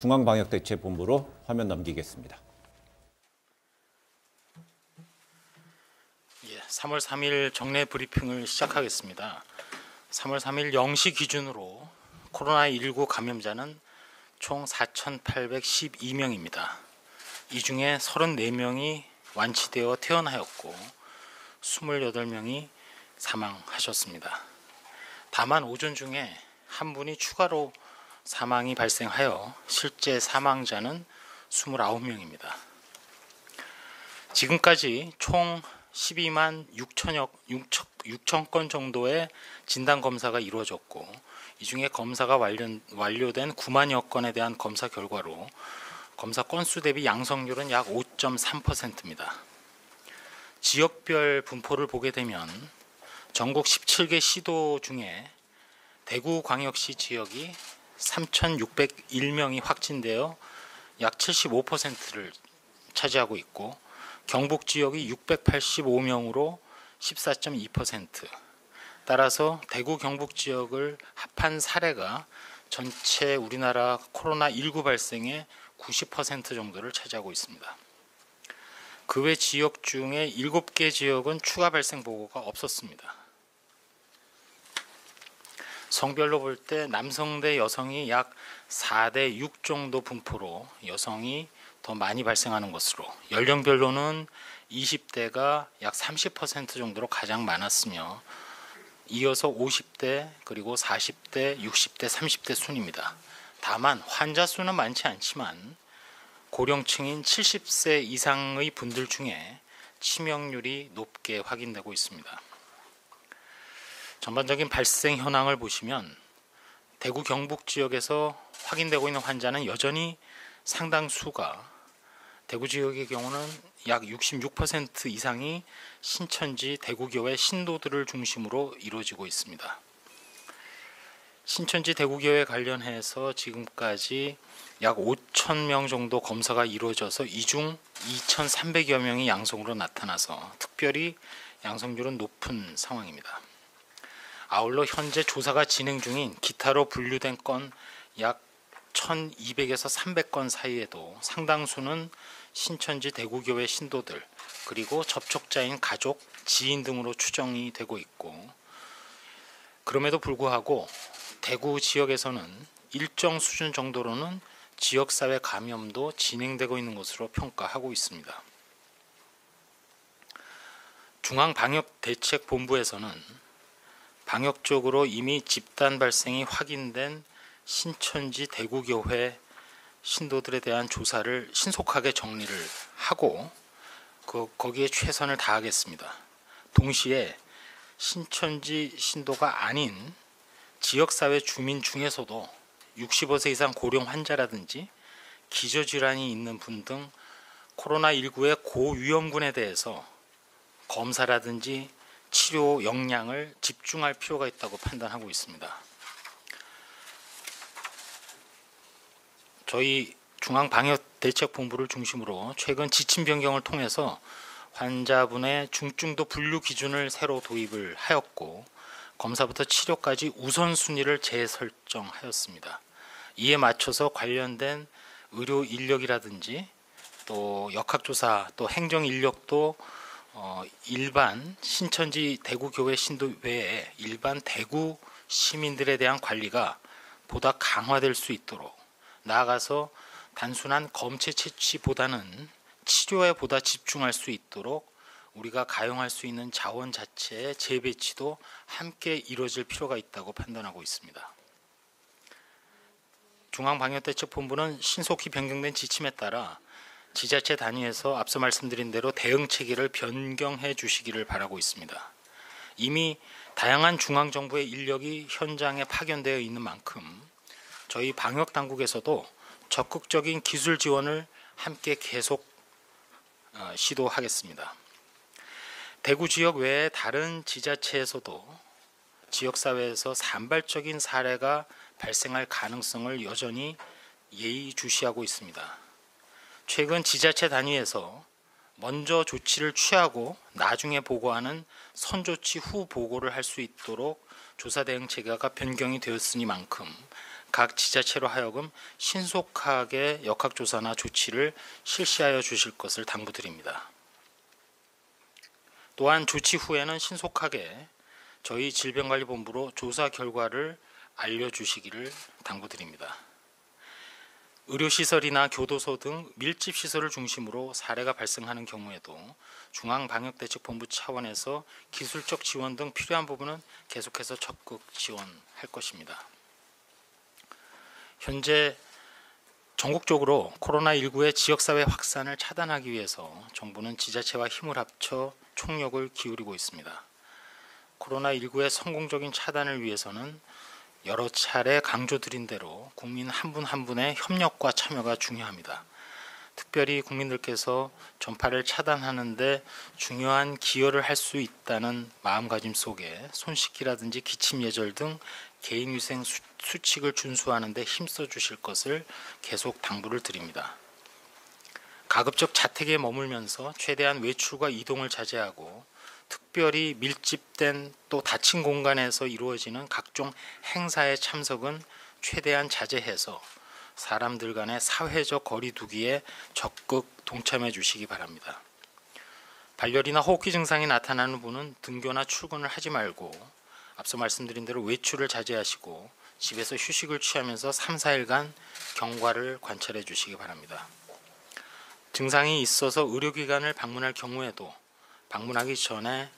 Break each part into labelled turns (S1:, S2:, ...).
S1: 중앙방역대책본부로 화면 넘기겠습니다.
S2: 3월 3일 정례 브리핑을 시작하겠습니다. 3월 3일 0시 기준으로 코로나19 감염자는 총 4,812명입니다. 이 중에 34명이 완치되어 퇴원하였고 28명이 사망하셨습니다. 다만 오전 중에 한 분이 추가로 사망이 발생하여 실제 사망자는 29명입니다. 지금까지 총 12만 6천 건 정도의 진단검사가 이루어졌고 이 중에 검사가 완료된 9만여 건에 대한 검사 결과로 검사 건수 대비 양성률은 약 5.3%입니다. 지역별 분포를 보게 되면 전국 17개 시도 중에 대구광역시 지역이 3,601명이 확진되어 약 75%를 차지하고 있고 경북 지역이 685명으로 14.2%, 따라서 대구 경북 지역을 합한 사례가 전체 우리나라 코로나19 발생의 90% 정도를 차지하고 있습니다. 그 외 지역 중에 7개 지역은 추가 발생 보고가 없었습니다. 성별로 볼 때 남성 대 여성이 약 4대 6 정도 분포로 여성이 더 많이 발생하는 것으로, 연령별로는 20대가 약 30% 정도로 가장 많았으며 이어서 50대 그리고 40대, 60대, 30대 순입니다. 다만 환자 수는 많지 않지만 고령층인 70세 이상의 분들 중에 치명률이 높게 확인되고 있습니다. 전반적인 발생 현황을 보시면 대구 경북 지역에서 확인되고 있는 환자는 여전히 상당수가 대구 지역의 경우는 약 66% 이상이 신천지 대구교회 신도들을 중심으로 이루어지고 있습니다. 신천지 대구교회 관련해서 지금까지 약 5,000명 정도 검사가 이루어져서 이 중 2,300여 명이 양성으로 나타나서 특별히 양성률은 높은 상황입니다. 아울러 현재 조사가 진행 중인 기타로 분류된 건 약 1,200에서 300건 사이에도 상당수는 신천지 대구교회 신도들 그리고 접촉자인 가족, 지인 등으로 추정이 되고 있고, 그럼에도 불구하고 대구 지역에서는 일정 수준 정도로는 지역사회 감염도 진행되고 있는 것으로 평가하고 있습니다. 중앙방역대책본부에서는 방역적으로 이미 집단 발생이 확인된 신천지 대구교회 신도들에 대한 조사를 신속하게 정리를 하고 거기에 최선을 다하겠습니다. 동시에 신천지 신도가 아닌 지역사회 주민 중에서도 65세 이상 고령 환자라든지 기저질환이 있는 분 등 코로나19의 고위험군에 대해서 검사라든지 치료 역량을 집중할 필요가 있다고 판단하고 있습니다. 저희 중앙방역대책본부를 중심으로 최근 지침 변경을 통해서 환자분의 중증도 분류 기준을 새로 도입을 하였고 검사부터 치료까지 우선순위를 재설정하였습니다. 이에 맞춰서 관련된 의료 인력이라든지 또 역학조사 또 행정 인력도 일반 신천지 대구교회 신도 외에 일반 대구 시민들에 대한 관리가 보다 강화될 수 있도록, 나아가서 단순한 검체 채취보다는 치료에 보다 집중할 수 있도록 우리가 가용할 수 있는 자원 자체의 재배치도 함께 이루어질 필요가 있다고 판단하고 있습니다. 중앙방역대책본부는 신속히 변경된 지침에 따라 지자체 단위에서 앞서 말씀드린 대로 대응 체계를 변경해 주시기를 바라고 있습니다. 이미 다양한 중앙정부의 인력이 현장에 파견되어 있는 만큼 저희 방역당국에서도 적극적인 기술 지원을 함께 계속 시도하겠습니다. 대구 지역 외에 다른 지자체에서도 지역사회에서 산발적인 사례가 발생할 가능성을 여전히 예의주시하고 있습니다. 최근 지자체 단위에서 먼저 조치를 취하고 나중에 보고하는 선조치 후 보고를 할 수 있도록 조사 대응 체계가 변경이 되었으니만큼 각 지자체로 하여금 신속하게 역학조사나 조치를 실시하여 주실 것을 당부드립니다. 또한 조치 후에는 신속하게 저희 질병관리본부로 조사 결과를 알려주시기를 당부드립니다. 의료시설이나 교도소 등 밀집시설을 중심으로 사례가 발생하는 경우에도 중앙방역대책본부 차원에서 기술적 지원 등 필요한 부분은 계속해서 적극 지원할 것입니다. 현재 전국적으로 코로나19의 지역사회 확산을 차단하기 위해서 정부는 지자체와 힘을 합쳐 총력을 기울이고 있습니다. 코로나19의 성공적인 차단을 위해서는 여러 차례 강조드린 대로 국민 한 분 한 분의 협력과 참여가 중요합니다. 특별히 국민들께서 전파를 차단하는 데 중요한 기여를 할 수 있다는 마음가짐 속에 손 씻기라든지 기침 예절 등 개인위생 수칙을 준수하는 데 힘써 주실 것을 계속 당부를 드립니다. 가급적 자택에 머물면서 최대한 외출과 이동을 자제하고 특별히 밀집된 또 닫힌 공간에서 이루어지는 각종 행사에 참석은 최대한 자제해서 사람들 간의 사회적 거리 두기에 적극 동참해 주시기 바랍니다. 발열이나 호흡기 증상이 나타나는 분은 등교나 출근을 하지 말고 앞서 말씀드린 대로 외출을 자제하시고 집에서 휴식을 취하면서 3, 4일간 경과를 관찰해 주시기 바랍니다. 증상이 있어서 의료기관을 방문할 경우에도 방문하기 전에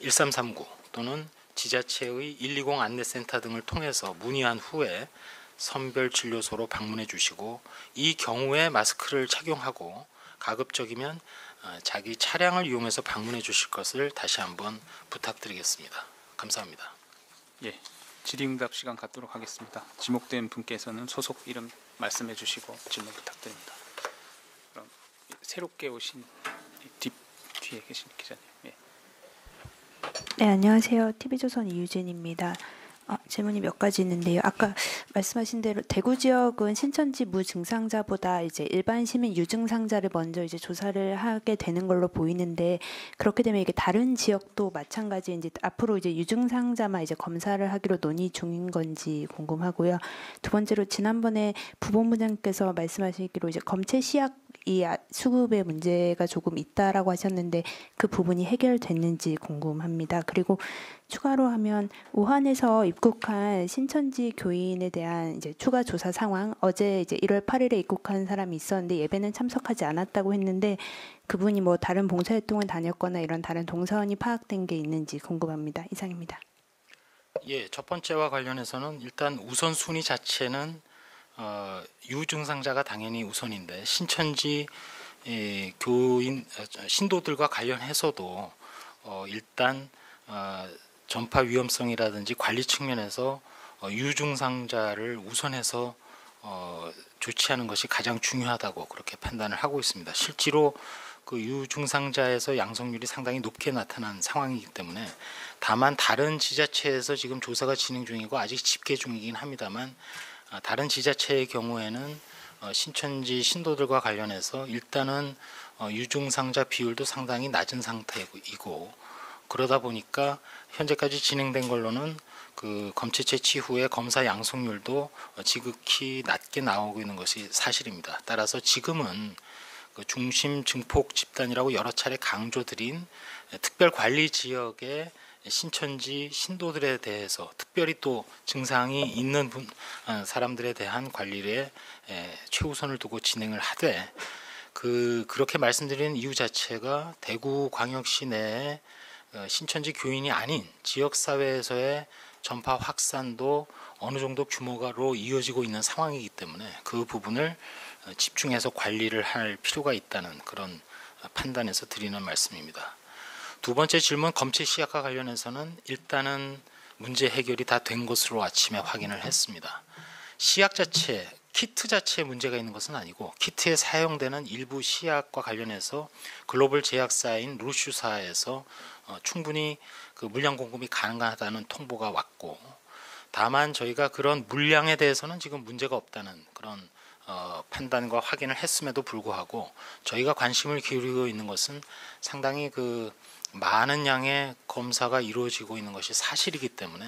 S2: 1339 또는 지자체의 120 안내센터 등을 통해서 문의한 후에 선별진료소로 방문해 주시고 이 경우에 마스크를 착용하고 가급적이면 자기 차량을 이용해서 방문해 주실 것을 다시 한번 부탁드리겠습니다. 감사합니다.
S3: 예, 질의응답 시간 갖도록 하겠습니다. 지목된 분께서는 소속 이름 말씀해 주시고 질문 부탁드립니다. 그럼 새롭게 오신 뒤에 계신 기자님. 예.
S4: 네, 안녕하세요. TV조선 이유진입니다. 질문이 몇 가지 있는데요. 아까 말씀하신 대로 대구 지역은 신천지 무증상자보다 이제 일반 시민 유증상자를 먼저 이제 조사를 하게 되는 걸로 보이는데 그렇게 되면 이게 다른 지역도 마찬가지 이제 앞으로 이제 유증상자만 이제 검사를 하기로 논의 중인 건지 궁금하고요. 두 번째로 지난번에 부본부장께서 말씀하시기로 이제 검체 시약 이 수급에 문제가 조금 있다라고 하셨는데 그 부분이 해결됐는지 궁금합니다. 그리고 추가로 하면 우한에서 입국한 신천지 교인에 대한 이제 추가 조사 상황, 어제 이제 1월 8일에 입국한 사람이 있었는데 예배는 참석하지 않았다고 했는데 그분이 뭐 다른 봉사활동을 다녔거나 이런 다른 동선이 파악된 게 있는지 궁금합니다. 이상입니다.
S2: 예, 첫 번째와 관련해서는 일단 우선순위 자체는 유증상자가 당연히 우선인데 신천지 교인 신도들과 관련해서도 일단 전파 위험성이라든지 관리 측면에서 유증상자를 우선해서 조치하는 것이 가장 중요하다고 그렇게 판단을 하고 있습니다. 실제로 그 유증상자에서 양성률이 상당히 높게 나타난 상황이기 때문에 다만 다른 지자체에서 지금 조사가 진행 중이고 아직 집계 중이긴 합니다만 다른 지자체의 경우에는 신천지 신도들과 관련해서 일단은 유증상자 비율도 상당히 낮은 상태이고 그러다 보니까 현재까지 진행된 걸로는 그 검체 채취 후에 검사 양성률도 지극히 낮게 나오고 있는 것이 사실입니다. 따라서 지금은 그 중심 증폭 집단이라고 여러 차례 강조드린 특별관리 지역의 신천지 신도들에 대해서 특별히 또 증상이 있는 사람들에 대한 관리에 최우선을 두고 진행을 하되 그렇게 말씀드린 이유 자체가 대구광역시 내에 신천지 교인이 아닌 지역사회에서의 전파 확산도 어느 정도 규모가로 이어지고 있는 상황이기 때문에 그 부분을 집중해서 관리를 할 필요가 있다는 그런 판단에서 드리는 말씀입니다. 두 번째 질문 검체 시약과 관련해서는 일단은 문제 해결이 다 된 것으로 아침에 확인을 했습니다. 시약 자체, 키트 자체에 문제가 있는 것은 아니고 키트에 사용되는 일부 시약과 관련해서 글로벌 제약사인 루슈사에서 충분히 그 물량 공급이 가능하다는 통보가 왔고 다만 저희가 그런 물량에 대해서는 지금 문제가 없다는 그런 판단과 확인을 했음에도 불구하고 저희가 관심을 기울이고 있는 것은 상당히 그 많은 양의 검사가 이루어지고 있는 것이 사실이기 때문에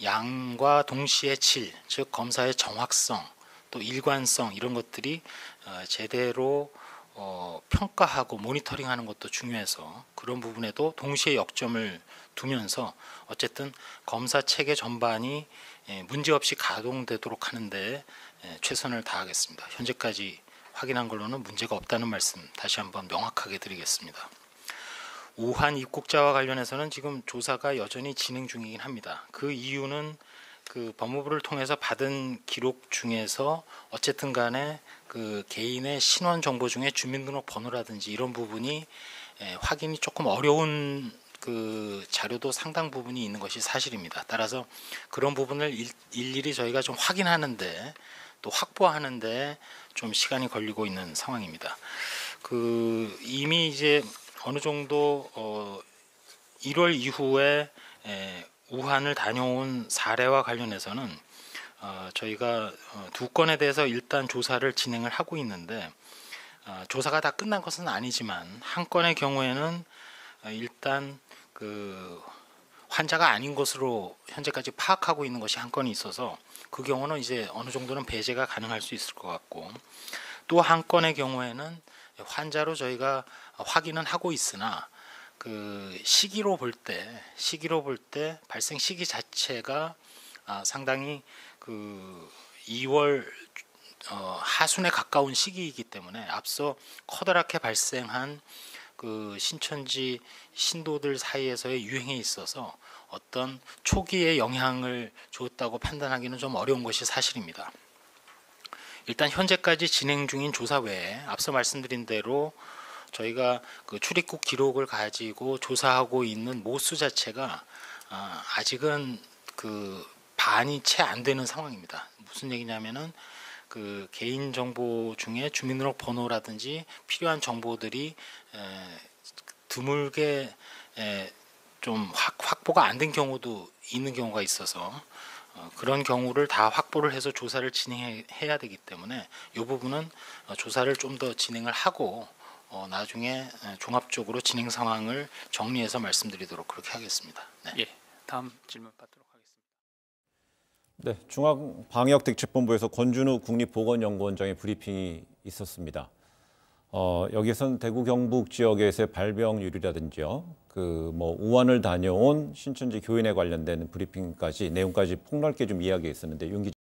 S2: 양과 동시에 질, 즉 검사의 정확성, 또 일관성 이런 것들이 제대로 평가하고 모니터링하는 것도 중요해서 그런 부분에도 동시에 역점을 두면서 어쨌든 검사 체계 전반이 문제없이 가동되도록 하는데 최선을 다하겠습니다. 현재까지 확인한 걸로는 문제가 없다는 말씀 다시 한번 명확하게 드리겠습니다. 우한 입국자와 관련해서는 지금 조사가 여전히 진행 중이긴 합니다. 그 이유는 그 법무부를 통해서 받은 기록 중에서 어쨌든 간에 그 개인의 신원 정보 중에 주민등록 번호라든지 이런 부분이 확인이 조금 어려운 그 자료도 상당 부분이 있는 것이 사실입니다. 따라서 그런 부분을 일일이 저희가 좀 확인하는데 또 확보하는데 좀 시간이 걸리고 있는 상황입니다. 그 이미 이제 어느 정도 1월 이후에 우한을 다녀온 사례와 관련해서는 저희가 2건에 대해서 일단 조사를 진행을 하고 있는데 조사가 다 끝난 것은 아니지만 한 건의 경우에는 일단 그 환자가 아닌 것으로 현재까지 파악하고 있는 것이 한 건이 있어서 그 경우는 이제 어느 정도는 배제가 가능할 수 있을 것 같고 또 한 건의 경우에는 환자로 저희가 확인은 하고 있으나 그 시기로 볼 때 발생 시기 자체가 상당히 그 2월 하순에 가까운 시기이기 때문에 앞서 커다랗게 발생한 그 신천지 신도들 사이에서의 유행에 있어서 어떤 초기에 영향을 줬다고 판단하기는 좀 어려운 것이 사실입니다. 일단 현재까지 진행 중인 조사 외에 앞서 말씀드린 대로 저희가 그 출입국 기록을 가지고 조사하고 있는 모수 자체가 아직은 그 반이 채 안 되는 상황입니다. 무슨 얘기냐면은 그 개인 정보 중에 주민등록 번호라든지 필요한 정보들이 드물게 좀 확보가 안 된 경우도 있는 경우가 있어서 그런 경우를 다 확보를 해서 조사를 진행해야 되기 때문에 이 부분은 조사를 좀 더 진행을 하고 나중에 종합적으로 진행 상황을 정리해서 말씀드리도록 그렇게 하겠습니다. 네.
S3: 예, 다음 질문 받도록 하겠습니다.
S1: 네, 중앙방역대책본부에서 권준우 국립보건연구원장의 브리핑이 있었습니다. 여기선 대구 경북 지역에서의 발병률이라든지요, 그 뭐 우한을 다녀온 신천지 교인에 관련된 브리핑까지 내용까지 폭넓게 좀 이야기했었는데 윤 기자.